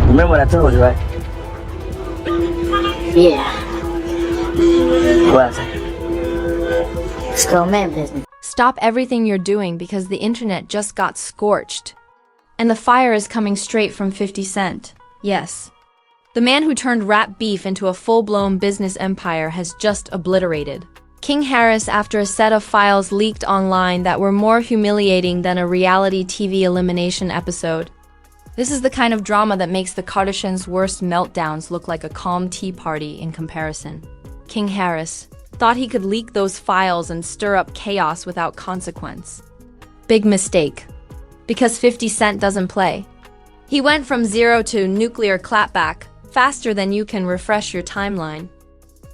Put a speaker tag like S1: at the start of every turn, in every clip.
S1: Remember what I told you, right?
S2: Yeah,
S1: What else?
S2: it's called man business.
S3: Stop everything you're doing because the internet just got scorched. And the fire is coming straight from 50 Cent. Yes. The man who turned rap beef into a full-blown business empire has just obliterated King Harris after a set of files leaked online that were more humiliating than a reality TV elimination episode. This is the kind of drama that makes the Kardashians' worst meltdowns look like a calm tea party in comparison. King Harris thought he could leak those files and stir up chaos without consequence. Big mistake. Because 50 Cent doesn't play. He went from zero to nuclear clapback faster than you can refresh your timeline.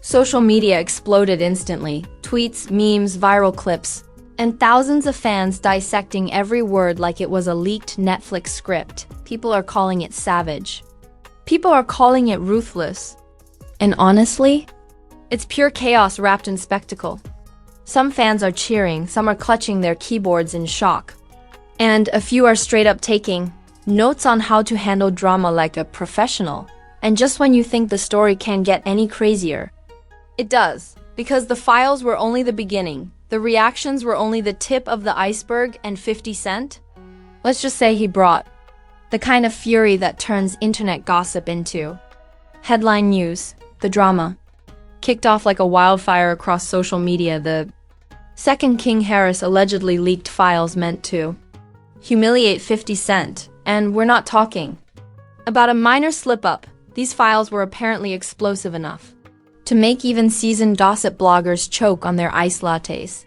S3: Social media exploded instantly. Tweets, memes, viral clips, and thousands of fans dissecting every word like it was a leaked Netflix script. People are calling it savage. People are calling it ruthless. And honestly, it's pure chaos wrapped in spectacle. Some fans are cheering, some are clutching their keyboards in shock. And a few are straight up taking notes on how to handle drama like a professional. And just when you think the story can't get any crazier, it does. Because the files were only the beginning. The reactions were only the tip of the iceberg, and 50 Cent? Let's just say he brought the kind of fury that turns internet gossip into headline news. The drama kicked off like a wildfire across social media. The second King Harris allegedly leaked files meant to humiliate 50 Cent. And we're not talking about a minor slip-up. These files were apparently explosive enough to make even seasoned gossip bloggers choke on their iced lattes.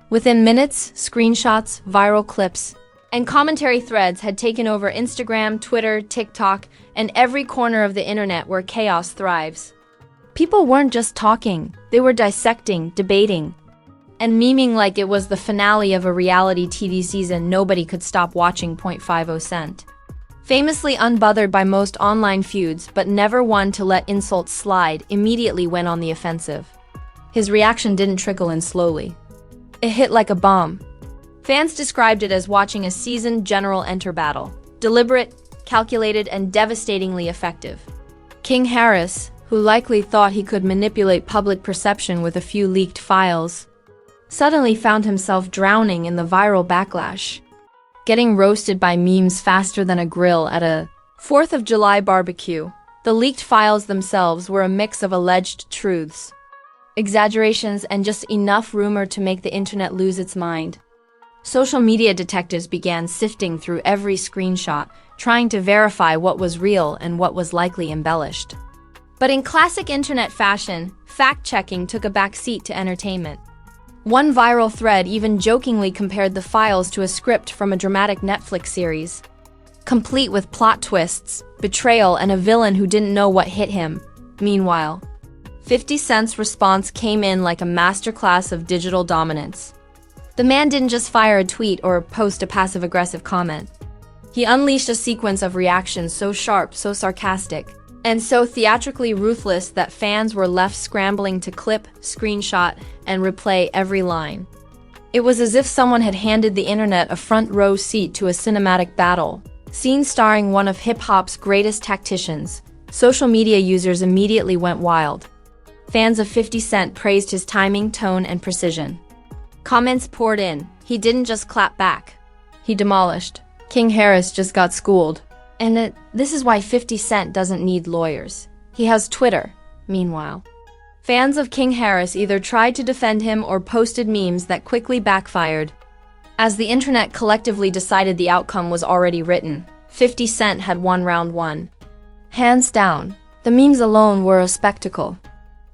S3: Within minutes, screenshots, viral clips, and commentary threads had taken over Instagram, Twitter, TikTok, and every corner of the internet where chaos thrives. People weren't just talking, they were dissecting, debating, and memeing like it was the finale of a reality TV season nobody could stop watching. 50 Cent. Famously unbothered by most online feuds, but never one to let insults slide, immediately went on the offensive. His reaction didn't trickle in slowly. It hit like a bomb. Fans described it as watching a seasoned general enter battle. Deliberate, calculated, and devastatingly effective. King Harris, who likely thought he could manipulate public perception with a few leaked files, suddenly found himself drowning in the viral backlash. Getting roasted by memes faster than a grill at a 4th of July barbecue. The leaked files themselves were a mix of alleged truths, exaggerations, and just enough rumor to make the internet lose its mind. Social media detectives began sifting through every screenshot, trying to verify what was real and what was likely embellished. But in classic internet fashion, fact-checking took a backseat to entertainment. One viral thread even jokingly compared the files to a script from a dramatic Netflix series, complete with plot twists, betrayal, and a villain who didn't know what hit him. Meanwhile, 50 Cent's response came in like a masterclass of digital dominance. The man didn't just fire a tweet or post a passive-aggressive comment. He unleashed a sequence of reactions so sharp, so sarcastic, and so theatrically ruthless that fans were left scrambling to clip, screenshot, and replay every line. It was as if someone had handed the internet a front-row seat to a cinematic battle, scene starring one of hip-hop's greatest tacticians. Social media users immediately went wild. Fans of 50 Cent praised his timing, tone, and precision. Comments poured in. He didn't just clap back. He demolished. King Harris just got schooled. And this is why 50 Cent doesn't need lawyers. He has Twitter. Meanwhile, fans of King Harris either tried to defend him or posted memes that quickly backfired. As the internet collectively decided the outcome was already written, 50 Cent had won round one. Hands down, the memes alone were a spectacle.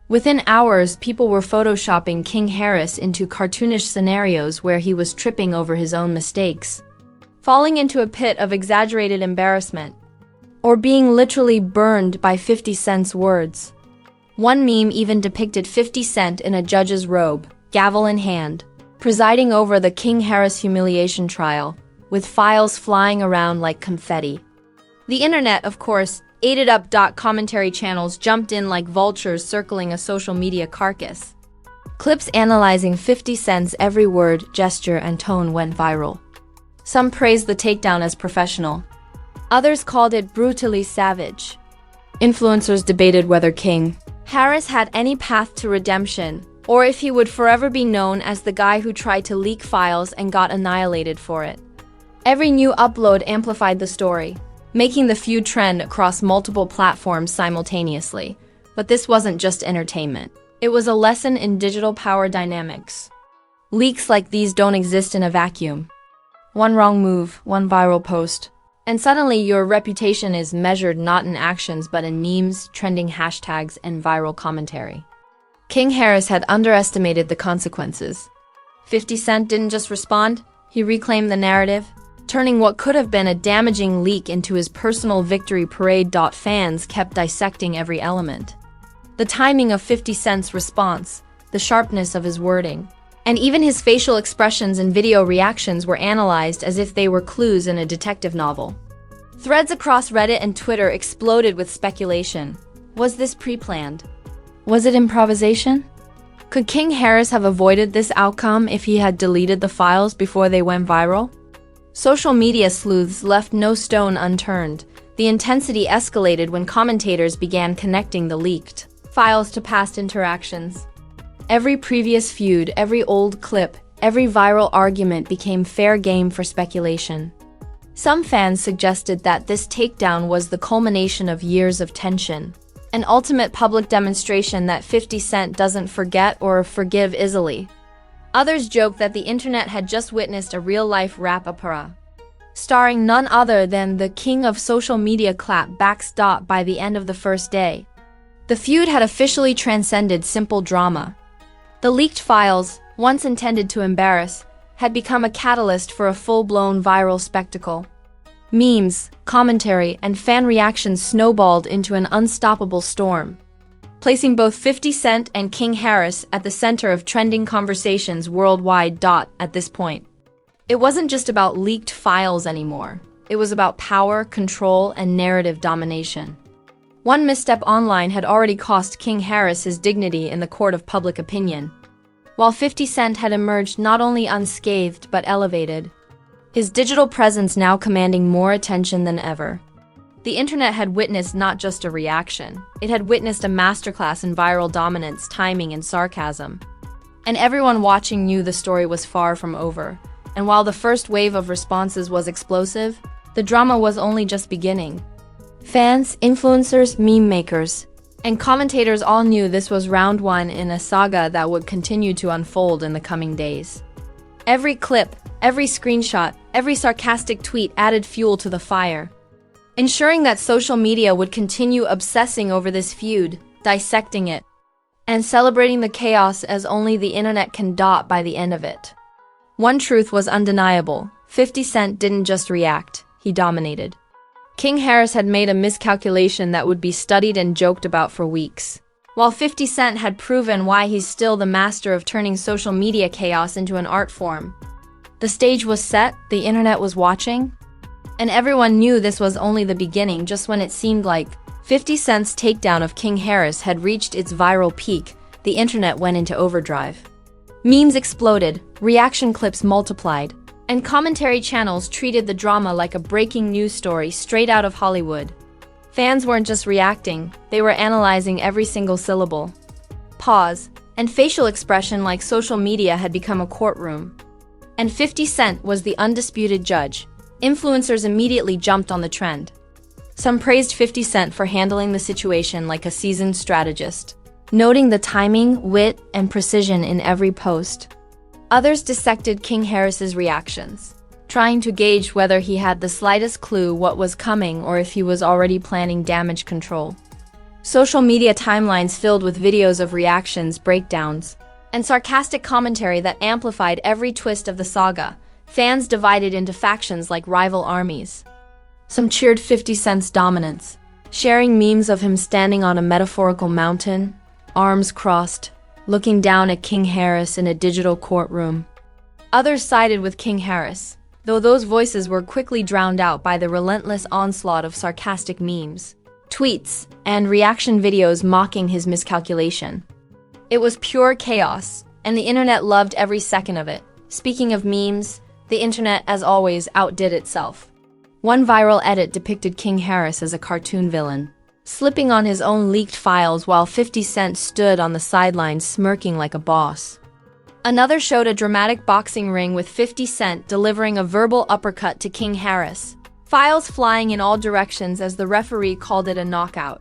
S3: Within hours, people were photoshopping King Harris into cartoonish scenarios where he was tripping over his own mistakes, falling into a pit of exaggerated embarrassment, or being literally burned by 50 Cent's words. One meme even depicted 50 Cent in a judge's robe, gavel in hand, presiding over the King Harris humiliation trial, with files flying around like confetti. The internet, of course, ate it up. Commentary channels jumped in like vultures circling a social media carcass. Clips analyzing 50 Cent's every word, gesture, and tone went viral. Some praised the takedown as professional. Others called it brutally savage. Influencers debated whether King Harris had any path to redemption, or if he would forever be known as the guy who tried to leak files and got annihilated for it. Every new upload amplified the story, making the feud trend across multiple platforms simultaneously. But this wasn't just entertainment. It was a lesson in digital power dynamics. Leaks like these don't exist in a vacuum. One wrong move, one viral post, and suddenly your reputation is measured not in actions but in memes, trending hashtags, and viral commentary. King Harris had underestimated the consequences. 50 Cent didn't just respond, he reclaimed the narrative, turning what could have been a damaging leak into his personal victory parade. Fans kept dissecting every element. The timing of 50 Cent's response, the sharpness of his wording, and even his facial expressions and video reactions were analyzed as if they were clues in a detective novel. Threads across Reddit and Twitter exploded with speculation. Was this pre-planned? Was it improvisation? Could King Harris have avoided this outcome if he had deleted the files before they went viral? Social media sleuths left no stone unturned. The intensity escalated when commentators began connecting the leaked files to past interactions. Every previous feud, every old clip, every viral argument became fair game for speculation. Some fans suggested that this takedown was the culmination of years of tension, an ultimate public demonstration that 50 Cent doesn't forget or forgive easily. Others joked that the internet had just witnessed a real-life rap opera, starring none other than the king of social media clapbacks. By the end of the first day, the feud had officially transcended simple drama. The leaked files, once intended to embarrass, had become a catalyst for a full-blown viral spectacle. Memes, commentary, and fan reactions snowballed into an unstoppable storm, placing both 50 Cent and King Harris at the center of trending conversations worldwide. At this point, it wasn't just about leaked files anymore. It was about power, control, and narrative domination. One misstep online had already cost King Harris his dignity in the court of public opinion, while 50 Cent had emerged not only unscathed but elevated, his digital presence now commanding more attention than ever. The internet had witnessed not just a reaction, it had witnessed a masterclass in viral dominance, timing, and sarcasm. And everyone watching knew the story was far from over. And while the first wave of responses was explosive, the drama was only just beginning. Fans, influencers, meme makers, and commentators all knew this was round one in a saga that would continue to unfold in the coming days. Every clip, every screenshot, every sarcastic tweet added fuel to the fire, ensuring that social media would continue obsessing over this feud, dissecting it, and celebrating the chaos as only the internet can. By the end of it, one truth was undeniable: 50 Cent didn't just react, he dominated. King Harris had made a miscalculation that would be studied and joked about for weeks, while 50 Cent had proven why he's still the master of turning social media chaos into an art form. The stage was set, the internet was watching, and everyone knew this was only the beginning. Just when it seemed like 50 Cent's takedown of King Harris had reached its viral peak, the internet went into overdrive. Memes exploded, reaction clips multiplied, and commentary channels treated the drama like a breaking news story straight out of Hollywood. Fans weren't just reacting, they were analyzing every single syllable, pause, and facial expression like social media had become a courtroom. And 50 Cent was the undisputed judge. Influencers immediately jumped on the trend. Some praised 50 Cent for handling the situation like a seasoned strategist, noting the timing, wit, and precision in every post. Others dissected King Harris's reactions, trying to gauge whether he had the slightest clue what was coming or if he was already planning damage control. Social media timelines filled with videos of reactions, breakdowns, and sarcastic commentary that amplified every twist of the saga. Fans divided into factions like rival armies. Some cheered 50 Cent's dominance, sharing memes of him standing on a metaphorical mountain, arms crossed, looking down at King Harris in a digital courtroom. Others sided with King Harris, though those voices were quickly drowned out by the relentless onslaught of sarcastic memes, tweets, and reaction videos mocking his miscalculation. It was pure chaos, and the internet loved every second of it. Speaking of memes, the internet, as always, outdid itself. One viral edit depicted King Harris as a cartoon villain, slipping on his own leaked files while 50 Cent stood on the sidelines smirking like a boss. Another showed a dramatic boxing ring with 50 Cent delivering a verbal uppercut to King Harris, files flying in all directions as the referee called it a knockout.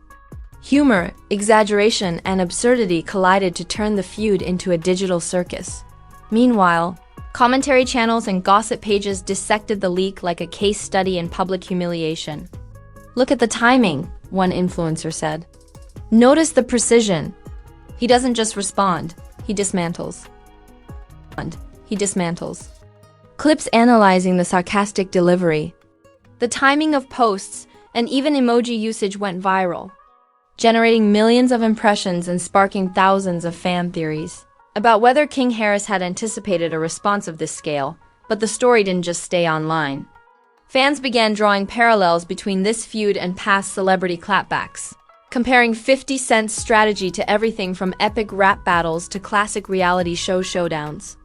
S3: Humor, exaggeration, and absurdity collided to turn the feud into a digital circus. Meanwhile, commentary channels and gossip pages dissected the leak like a case study in public humiliation. "Look at the timing," one influencer said. "Notice the precision. He doesn't just respond, he dismantles." Clips analyzing the sarcastic delivery. The timing of posts and even emoji usage went viral, generating millions of impressions and sparking thousands of fan theories about whether King Harris had anticipated a response of this scale, but the story didn't just stay online. Fans began drawing parallels between this feud and past celebrity clapbacks, comparing 50 Cent's strategy to everything from epic rap battles to classic reality show showdowns.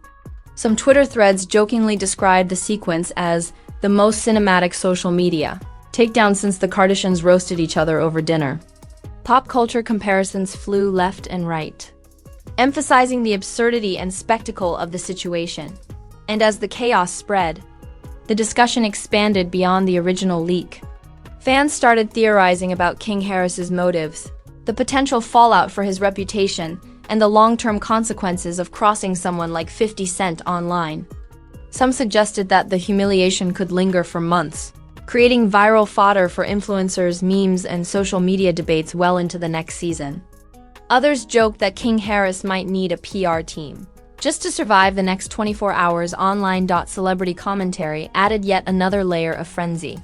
S3: Some Twitter threads jokingly described the sequence as the most cinematic social media takedown since the Kardashians roasted each other over dinner. Pop culture comparisons flew left and right, emphasizing the absurdity and spectacle of the situation. And as the chaos spread, the discussion expanded beyond the original leak. Fans started theorizing about King Harris's motives, the potential fallout for his reputation, and the long-term consequences of crossing someone like 50 Cent online. Some suggested that the humiliation could linger for months, creating viral fodder for influencers, memes, and social media debates well into the next season. Others joked that King Harris might need a PR team just to survive the next 24 hours. Online. Celebrity commentary added yet another layer of frenzy.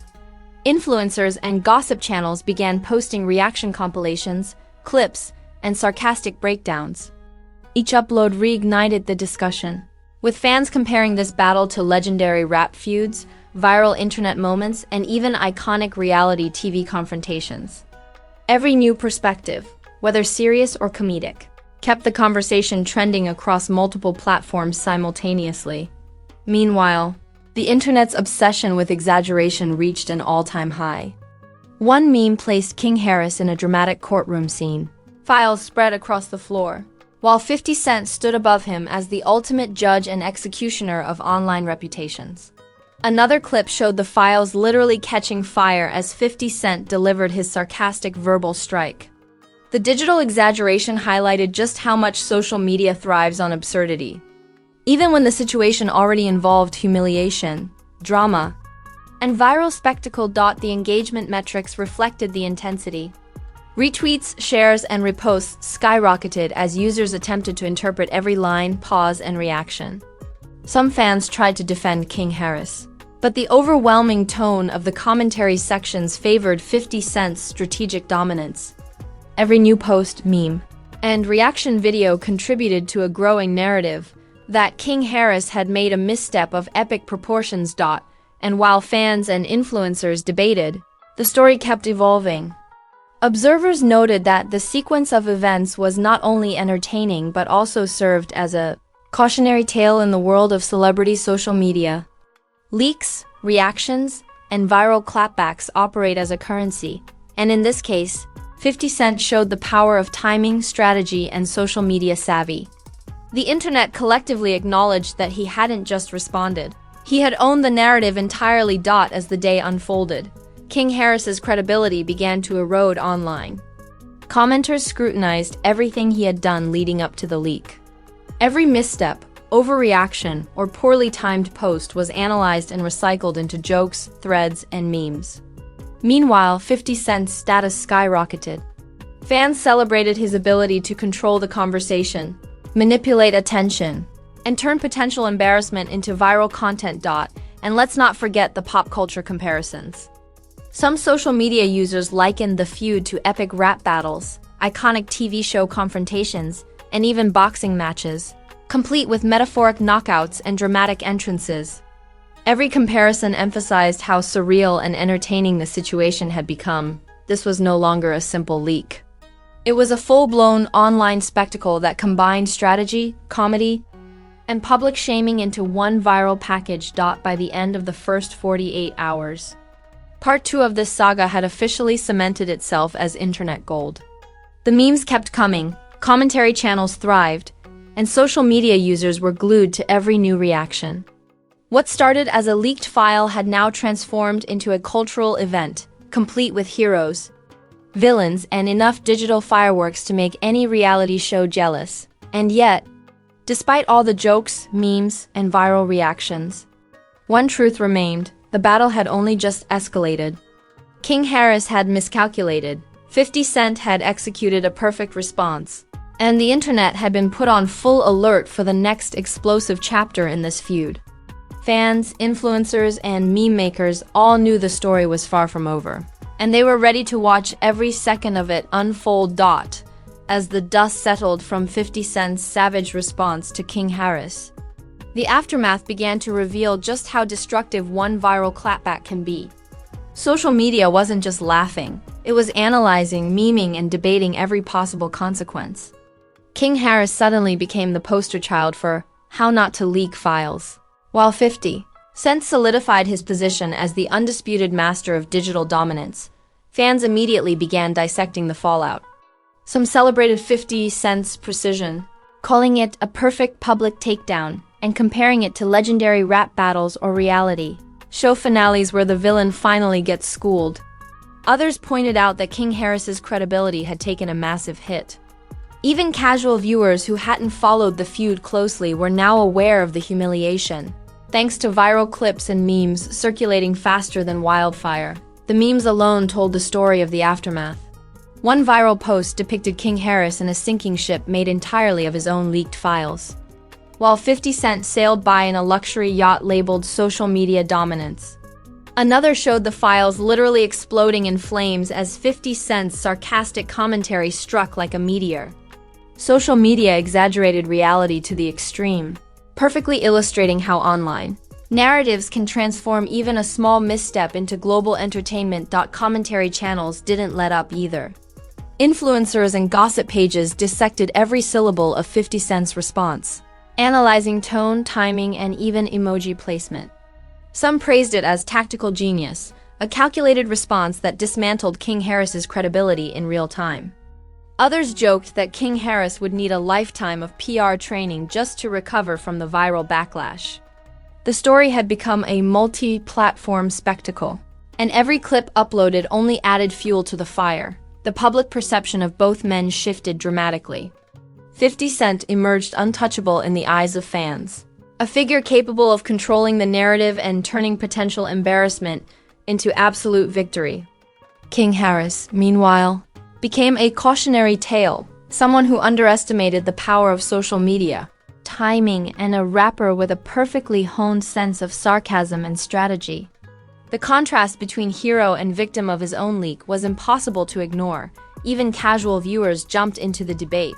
S3: Influencers and gossip channels began posting reaction compilations, clips, and sarcastic breakdowns. Each upload reignited the discussion, with fans comparing this battle to legendary rap feuds, viral internet moments, and even iconic reality TV confrontations. Every new perspective, whether serious or comedic, kept the conversation trending across multiple platforms simultaneously. Meanwhile, the internet's obsession with exaggeration reached an all-time high. One meme placed King Harris in a dramatic courtroom scene. Files spread across the floor, while 50 Cent stood above him as the ultimate judge and executioner of online reputations. Another clip showed the files literally catching fire as 50 Cent delivered his sarcastic verbal strike. The digital exaggeration highlighted just how much social media thrives on absurdity. Even when the situation already involved humiliation, drama, and viral spectacle. The engagement metrics reflected the intensity. Retweets, shares, and reposts skyrocketed as users attempted to interpret every line, pause, and reaction. Some fans tried to defend King Harris, but the overwhelming tone of the commentary sections favored 50 Cent's strategic dominance. Every new post, meme, and reaction video contributed to a growing narrative that King Harris had made a misstep of epic proportions. And while fans and influencers debated, the story kept evolving. Observers noted that the sequence of events was not only entertaining but also served as a cautionary tale in the world of celebrity social media. Leaks, reactions, and viral clapbacks operate as a currency, and in this case, 50 Cent showed the power of timing, strategy, and social media savvy. The internet collectively acknowledged that he hadn't just responded. He had owned the narrative entirely. As the day unfolded, King Harris's credibility began to erode online. Commenters scrutinized everything he had done leading up to the leak. Every misstep, overreaction, or poorly timed post was analyzed and recycled into jokes, threads, and memes. Meanwhile, 50 Cent's status skyrocketed. Fans celebrated his ability to control the conversation, manipulate attention, and turn potential embarrassment into viral content. And let's not forget the pop culture comparisons. Some social media users likened the feud to epic rap battles, iconic TV show confrontations, and even boxing matches, complete with metaphoric knockouts and dramatic entrances. Every comparison emphasized how surreal and entertaining the situation had become. This was no longer a simple leak. It was a full-blown online spectacle that combined strategy, comedy, and public shaming into one viral package. By the end of the first 48 hours, Part 2 of this saga had officially cemented itself as internet gold. The memes kept coming, commentary channels thrived, and social media users were glued to every new reaction. What started as a leaked file had now transformed into a cultural event, complete with heroes, villains, and enough digital fireworks to make any reality show jealous. And yet, despite all the jokes, memes, and viral reactions, one truth remained: the battle had only just escalated. King Harris had miscalculated, 50 Cent had executed a perfect response, and the internet had been put on full alert for the next explosive chapter in this feud. Fans, influencers, and meme makers all knew the story was far from over, and they were ready to watch every second of it unfold. As the dust settled from 50 Cent's savage response to King Harris, the aftermath began to reveal just how destructive one viral clapback can be. Social media wasn't just laughing, it was analyzing, memeing, and debating every possible consequence. King Harris suddenly became the poster child for how not to leak files, while 50 Cent solidified his position as the undisputed master of digital dominance. Fans immediately began dissecting the fallout. Some celebrated 50 Cent's precision, calling it a perfect public takedown, and comparing it to legendary rap battles or reality show finales where the villain finally gets schooled. Others pointed out that King Harris's credibility had taken a massive hit. Even casual viewers who hadn't followed the feud closely were now aware of the humiliation, thanks to viral clips and memes circulating faster than wildfire. The memes alone told the story of the aftermath. One viral post depicted King Harris in a sinking ship made entirely of his own leaked files, while 50 Cent sailed by in a luxury yacht labeled social media dominance. Another showed the files literally exploding in flames as 50 Cent's sarcastic commentary struck like a meteor. Social media exaggerated reality to the extreme, perfectly illustrating how online narratives can transform even a small misstep into global entertainment. Commentary channels didn't let up either. Influencers and gossip pages dissected every syllable of 50 Cent's response, analyzing tone, timing, and even emoji placement. Some praised it as tactical genius, a calculated response that dismantled King Harris's credibility in real time. Others joked that King Harris would need a lifetime of PR training just to recover from the viral backlash. The story had become a multi-platform spectacle, and every clip uploaded only added fuel to the fire. The public perception of both men shifted dramatically. 50 Cent emerged untouchable in the eyes of fans, a figure capable of controlling the narrative and turning potential embarrassment into absolute victory. King Harris, meanwhile, became a cautionary tale, someone who underestimated the power of social media, timing, and a rapper with a perfectly honed sense of sarcasm and strategy. The contrast between hero and victim of his own leak was impossible to ignore. Even casual viewers jumped into the debate.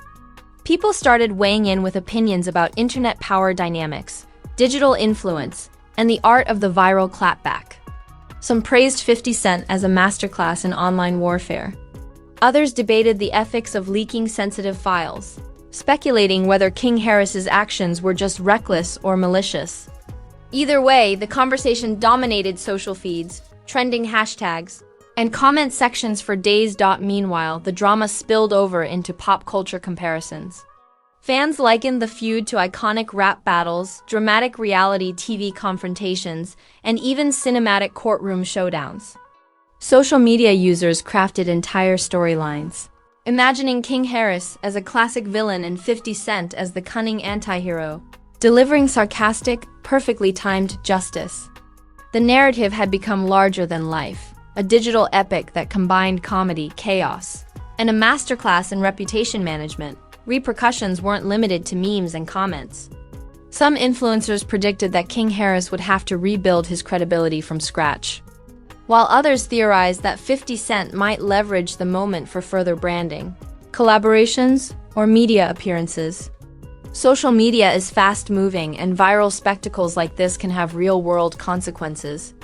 S3: People started weighing in with opinions about internet power dynamics, digital influence, and the art of the viral clapback. Some praised 50 Cent as a masterclass in online warfare. Others debated the ethics of leaking sensitive files, speculating whether King Harris's actions were just reckless or malicious. Either way, the conversation dominated social feeds, trending hashtags, and comment sections for days. Meanwhile, the drama spilled over into pop culture comparisons. Fans likened the feud to iconic rap battles, dramatic reality TV confrontations, and even cinematic courtroom showdowns. Social media users crafted entire storylines, imagining King Harris as a classic villain and 50 Cent as the cunning anti-hero, delivering sarcastic, perfectly timed justice. The narrative had become larger than life, a digital epic that combined comedy, chaos, and a masterclass in reputation management. Repercussions weren't limited to memes and comments. Some influencers predicted that King Harris would have to rebuild his credibility from scratch, while others theorized that 50 Cent might leverage the moment for further branding, collaborations, or media appearances. Social media is fast-moving, and viral spectacles like this can have real-world consequences.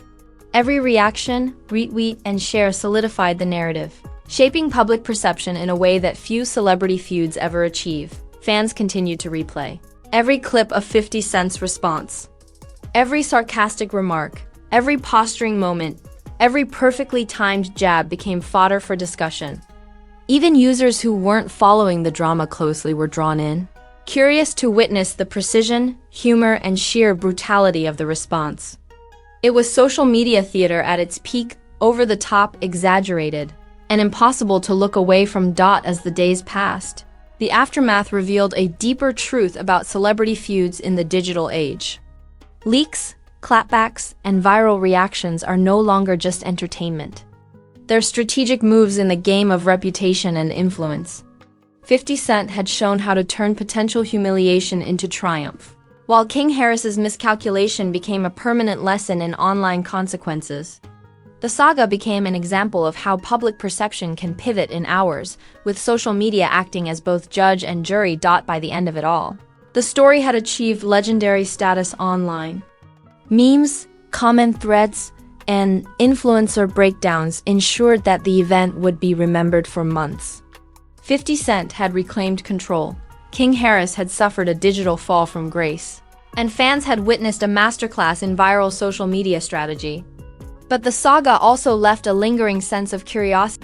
S3: Every reaction, retweet, and share solidified the narrative, shaping public perception in a way that few celebrity feuds ever achieve. Fans continued to replay every clip of 50 Cent's response, every sarcastic remark, every posturing moment, Every perfectly timed jab became fodder for discussion. Even users who weren't following the drama closely were drawn in, curious to witness the precision, humor, and sheer brutality of the response. It was social media theater at its peak, over the top, exaggerated, and impossible to look away from. As the days passed, the aftermath revealed a deeper truth about celebrity feuds in the digital age. Leaks, clapbacks, and viral reactions are no longer just entertainment. They're strategic moves in the game of reputation and influence. 50 Cent had shown how to turn potential humiliation into triumph, while King Harris's miscalculation became a permanent lesson in online consequences. The saga became an example of how public perception can pivot in hours, with social media acting as both judge and jury. By the end of it all, the story had achieved legendary status online. Memes, comment threads, and influencer breakdowns ensured that the event would be remembered for months. 50 Cent had reclaimed control, King Harris had suffered a digital fall from grace, and fans had witnessed a masterclass in viral social media strategy. But the saga also left a lingering sense of curiosity.